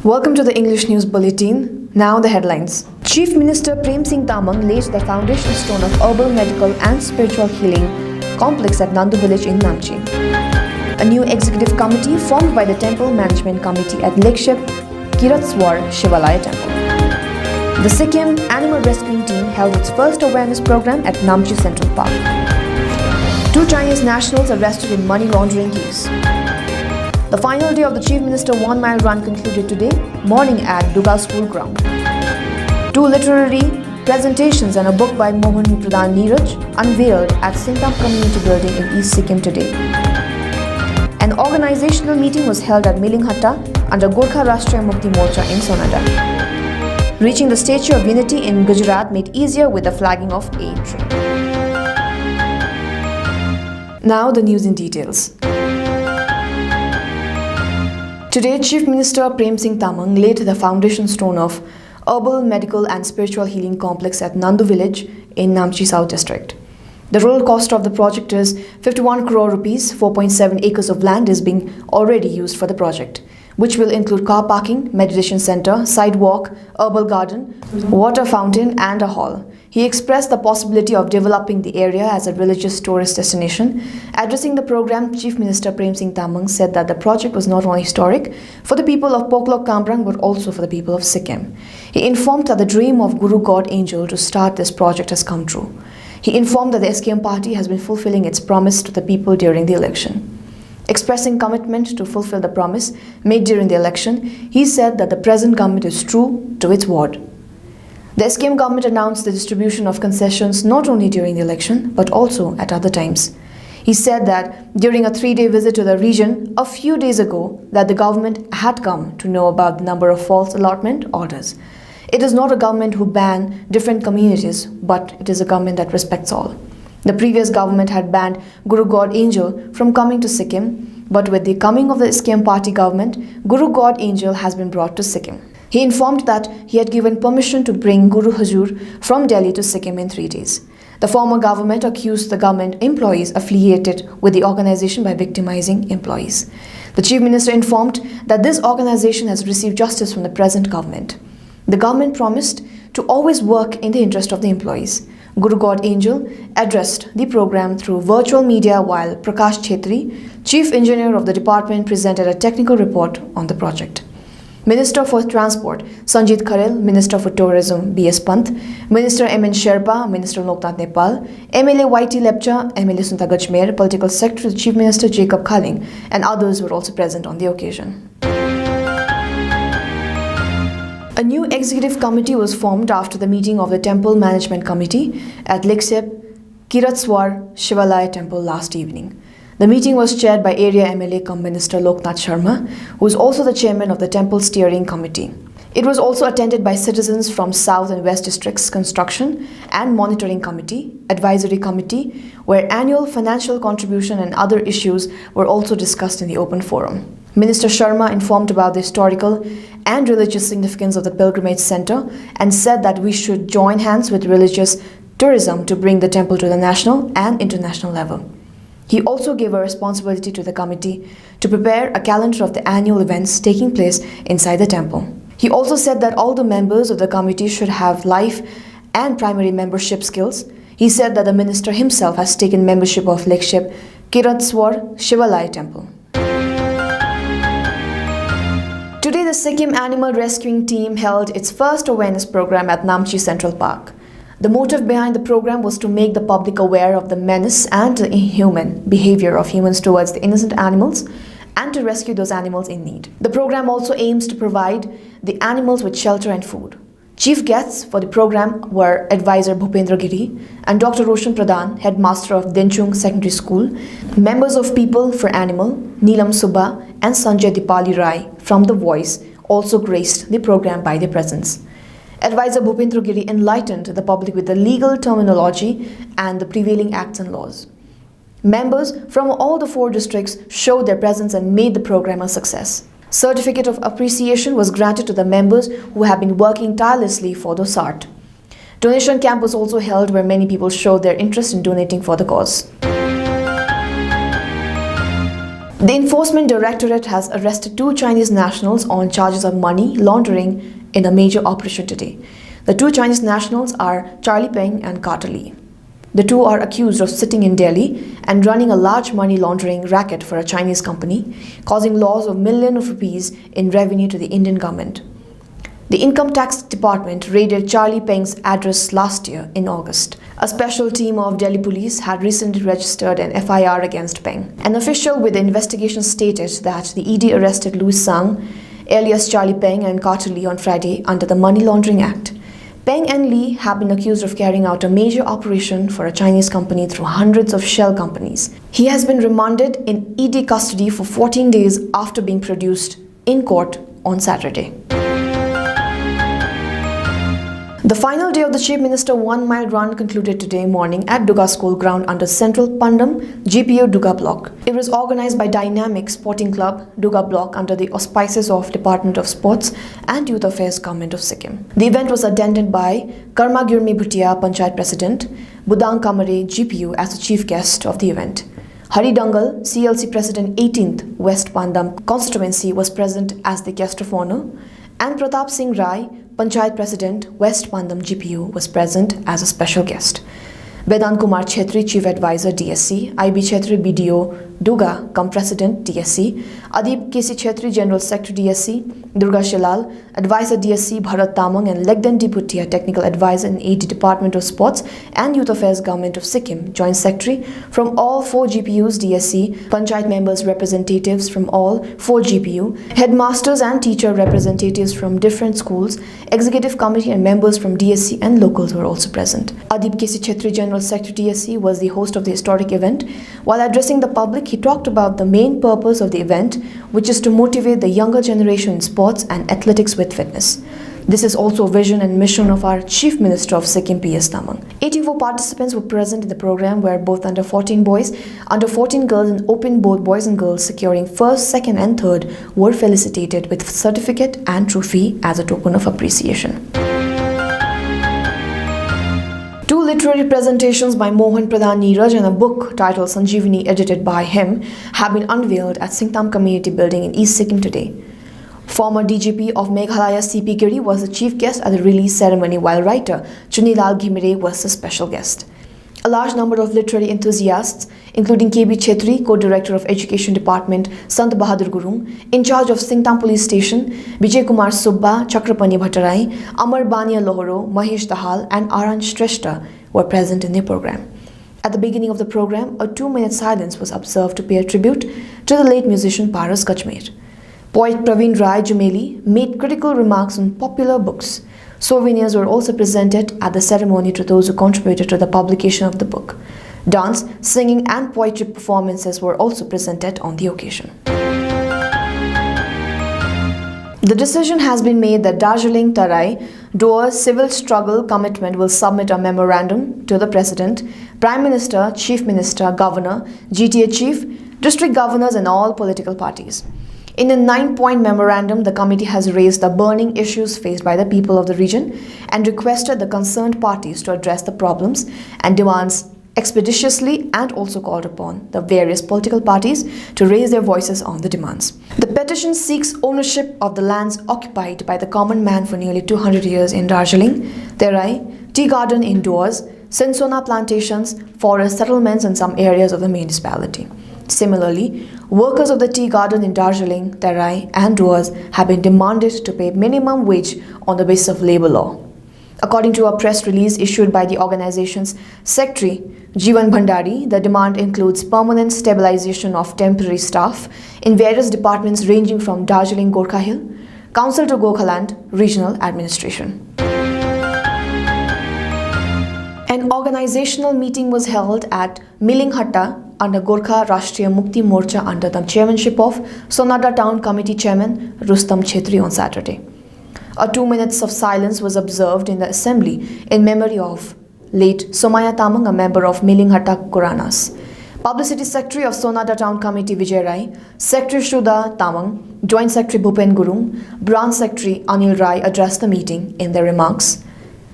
Welcome to the English News Bulletin. Now the headlines. Chief Minister Prem Singh Tamang laid the foundation stone of herbal, medical and spiritual healing complex at Nandu village in Namchi. A new executive committee formed by the Temple Management Committee at Lekshep Kiratswar Shivalaya Temple. The Sikkim Animal Rescuing Team held its first awareness program at Namchi Central Park. 2 Chinese nationals arrested in money laundering case. The final day of the Chief Minister 1 Mile Run concluded today morning at Duga School Ground. 2 literary presentations and a book by Mohan Pradhan Neeraj unveiled at Singtam Community Building in East Sikkim today. An organizational meeting was held at Milinghatta under Gorkha Rashtriya Mukti Morcha in Sonada. Reaching the Statue of Unity in Gujarat made easier with the flagging of a train. Now the news in details. Today, Chief Minister Prem Singh Tamang laid the foundation stone of herbal, medical and spiritual healing complex at Nandu village in Namchi South District. The total cost of the project is 51 crore rupees. 4.7 acres of land is being already used for the project, which will include car parking, meditation center, sidewalk, herbal garden, water fountain and a hall. He expressed the possibility of developing the area as a religious tourist destination. Addressing the program, Chief Minister Prem Singh Tamang said that the project was not only historic for the people of Poklok Kamrang but also for the people of Sikkim. He informed that the dream of Guru God Angel to start this project has come true. He informed that the SKM party has been fulfilling its promise to the people during the election. Expressing commitment to fulfill the promise made during the election, he said that the present government is true to its word. The SKM government announced the distribution of concessions not only during the election but also at other times. He said that during a 3-day visit to the region a few days ago that the government had come to know about the number of false allotment orders. It is not a government who ban different communities, but it is a government that respects all. The previous government had banned Guru God Angel from coming to Sikkim, but with the coming of the SKM party government, Guru God Angel has been brought to Sikkim. He informed that he had given permission to bring Guru Huzur from Delhi to Sikkim in 3 days. The former government accused the government employees affiliated with the organization by victimizing employees. The Chief Minister informed that this organization has received justice from the present government. The government promised to always work in the interest of the employees. Guru God Angel addressed the program through virtual media while Prakash Chetri, Chief Engineer of the department, presented a technical report on the project. Minister for Transport Sanjit Kharel, Minister for Tourism B.S. Pant, Minister M.N. Sherpa, Minister Loknath Nepal, MLA Y.T. Lepcha, MLA Sunta Gajmer, Political Secretary Chief Minister Jacob Khaling and others were also present on the occasion. A new executive committee was formed after the meeting of the Temple Management Committee at Lekshep Kiratswar Shivalaya Temple last evening. The meeting was chaired by Area MLA cum Minister Loknath Sharma, who is also the chairman of the Temple Steering Committee. It was also attended by citizens from South and West Districts Construction and Monitoring Committee, Advisory Committee, where annual financial contribution and other issues were also discussed in the open forum. Minister Sharma informed about the historical and religious significance of the pilgrimage center and said that we should join hands with religious tourism to bring the temple to the national and international level. He also gave a responsibility to the committee to prepare a calendar of the annual events taking place inside the temple. He also said that all the members of the committee should have life and primary membership skills. He said that the minister himself has taken membership of Lekshep Kiratswar Shivalaya Temple. Today, the Sikkim Animal Rescuing Team held its first awareness program at Namchi Central Park. The motive behind the program was to make the public aware of the menace and the inhuman behavior of humans towards the innocent animals and to rescue those animals in need. The program also aims to provide the animals with shelter and food. Chief guests for the program were Advisor Bhupendra Giri and Dr. Roshan Pradhan, Headmaster of Denchung Secondary School, members of People for Animal, Neelam Subba and Sanjay Dipali Rai from The Voice also graced the program by their presence. Advisor Bhupendra Giri enlightened the public with the legal terminology and the prevailing acts and laws. Members from all the 4 districts showed their presence and made the program a success. Certificate of appreciation was granted to the members who have been working tirelessly for the SART. Donation camp was also held where many people showed their interest in donating for the cause. The Enforcement Directorate has arrested 2 Chinese nationals on charges of money laundering in a major operation today. The 2 Chinese nationals are Charlie Peng and Carter Lee. The 2 are accused of sitting in Delhi and running a large money laundering racket for a Chinese company, causing loss of millions of rupees in revenue to the Indian government. The Income Tax Department raided Charlie Peng's address last year in August. A special team of Delhi police had recently registered an FIR against Peng. An official with the investigation stated that the ED arrested Louis Sang, alias Charlie Peng, and Carter Lee on Friday under the Money Laundering Act. Peng and Lee have been accused of carrying out a major operation for a Chinese company through hundreds of shell companies. He has been remanded in ED custody for 14 days after being produced in court on Saturday. The final day of the Chief Minister 1 Mile Run concluded today morning at Duga School Ground under Central Pandam GPO Duga Block. It was organized by Dynamic Sporting Club Duga Block under the auspices of Department of Sports and Youth Affairs Government of Sikkim. The event was attended by Karma Gyurmi Bhutia, Panchayat President, Budang Kamare GPU as the chief guest of the event. Hari Dangal, CLC President 18th West Pandam Constituency, was present as the guest of honor, and Pratap Singh Rai, Panchayat President, West Pandam GPU, was present as a special guest. Vedant Kumar Chhetri, Chief Advisor DSC, IB Chhetri BDO Duga, President DSC, Adib KC Chhetri, General Secretary DSC, Durga Shilal, Advisor DSC, Bharat Tamang, and Legden Diputia, Technical Advisor in AD Department of Sports and Youth Affairs Government of Sikkim, Joint Secretary from all 4 GPUs DSC, Panchayat members representatives from all 4 GPU, headmasters and teacher representatives from different schools, Executive Committee and members from DSC and locals were also present. Adib KC Chhetri, General Secretary DSC, was the host of the historic event. While addressing the public, he talked about the main purpose of the event, which is to motivate the younger generation in sports and athletics with fitness. This is also a vision and mission of our Chief Minister of Sikkim, P.S. Tamang. 84 participants were present in the program, where both under 14 boys, under 14 girls, and open both boys and girls securing first, second and third were felicitated with certificate and trophy as a token of appreciation. 2 literary presentations by Mohan Pradhan Neeraj and a book titled Sanjeevani, edited by him, have been unveiled at Singtam Community Building in East Sikkim today. Former DGP of Meghalaya C.P. Giri was the chief guest at the release ceremony, while writer Chunilal Ghimire was the special guest. A large number of literary enthusiasts, including K.B. Chhetri, co-director of Education Department, Sant Bahadur Gurung, in charge of Singtam Police Station, Vijay Kumar Subba, Chakrapani Bhattarai, Amar Bania Lohoro, Mahesh Dahal, and Aran Shrestha were present in the program. At the beginning of the program, a 2-minute silence was observed to pay a tribute to the late musician Paras Kachmer. Poet Praveen Rai Jumeli made critical remarks on popular books. Souvenirs were also presented at the ceremony to those who contributed to the publication of the book. Dance, singing and poetry performances were also presented on the occasion. The decision has been made that Darjeeling Tarai Doer's Civil Struggle Commitment will submit a memorandum to the President, Prime Minister, Chief Minister, Governor, GTA Chief, District Governors and all political parties. In a 9-point memorandum, the committee has raised the burning issues faced by the people of the region and requested the concerned parties to address the problems and demands expeditiously, and also called upon the various political parties to raise their voices on the demands. The petition seeks ownership of the lands occupied by the common man for nearly 200 years in Darjeeling, Terai, Tea Garden in Doers, Sinsona plantations, forest settlements and some areas of the municipality. Similarly, workers of the tea garden in Darjeeling, Terai and Doers have been demanded to pay minimum wage on the basis of labour law. According to a press release issued by the organization's secretary, Jeevan Bhandari, the demand includes permanent stabilization of temporary staff in various departments ranging from Darjeeling Gorkha Hill, Council to Gorkhaland, Regional Administration. An organizational meeting was held at Milinghatta under Gorkha Rashtriya Mukti Morcha under the chairmanship of Sonada Town Committee Chairman Rustam Chhetri on Saturday. A 2 minutes of silence was observed in the assembly in memory of late Somaya Tamang, a member of Milinghatta Koranas. Publicity Secretary of Sonada Town Committee Vijay Rai, Secretary Shuda Tamang, Joint Secretary Bhupen Gurung, Branch Secretary Anil Rai addressed the meeting. In their remarks,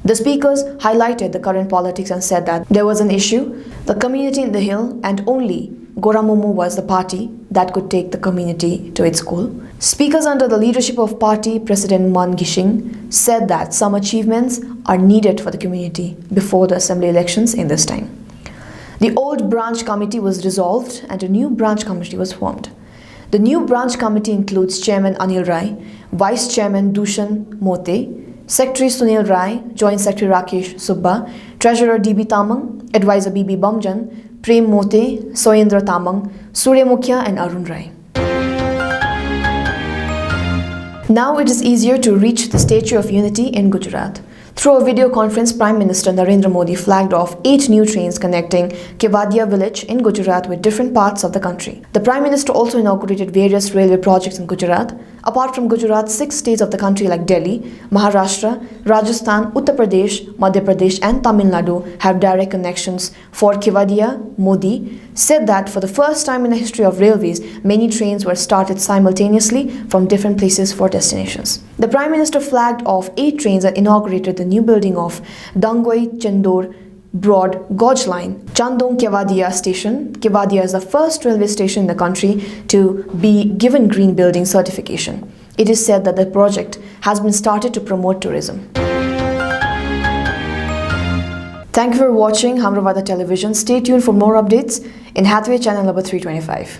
the speakers highlighted the current politics and said that there was an issue, the community in the hill, and only Goramomo was the party that could take the community to its goal. Speakers under the leadership of party President Man Gishing said that some achievements are needed for the community before the assembly elections in this time. The old branch committee was dissolved and a new branch committee was formed. The new branch committee includes Chairman Anil Rai, Vice Chairman Dushan Mote, Secretary Sunil Rai, Joint Secretary Rakesh Subba, Treasurer DB Tamang, Advisor BB Bamjan, Prem Mote, Soyendra Tamang, Surya Mukhya and Arun Rai. Now it is easier to reach the Statue of Unity in Gujarat. Through a video conference, Prime Minister Narendra Modi flagged off 8 new trains connecting Kevadia village in Gujarat with different parts of the country. The Prime Minister also inaugurated various railway projects in Gujarat. Apart from Gujarat, 6 states of the country like Delhi, Maharashtra, Rajasthan, Uttar Pradesh, Madhya Pradesh and Tamil Nadu have direct connections. For Kevadia, Modi said that for the first time in the history of railways, many trains were started simultaneously from different places for destinations. The Prime Minister flagged off 8 trains and inaugurated the new building of Dangoi Chandor Broad Gauge Line, Chandong Kevadia Station. Kevadia is the first railway station in the country to be given green building certification. It is said that the project has been started to promote tourism. Thank you for watching Hamrawada Television. Stay tuned for more updates in Hathway channel number 325.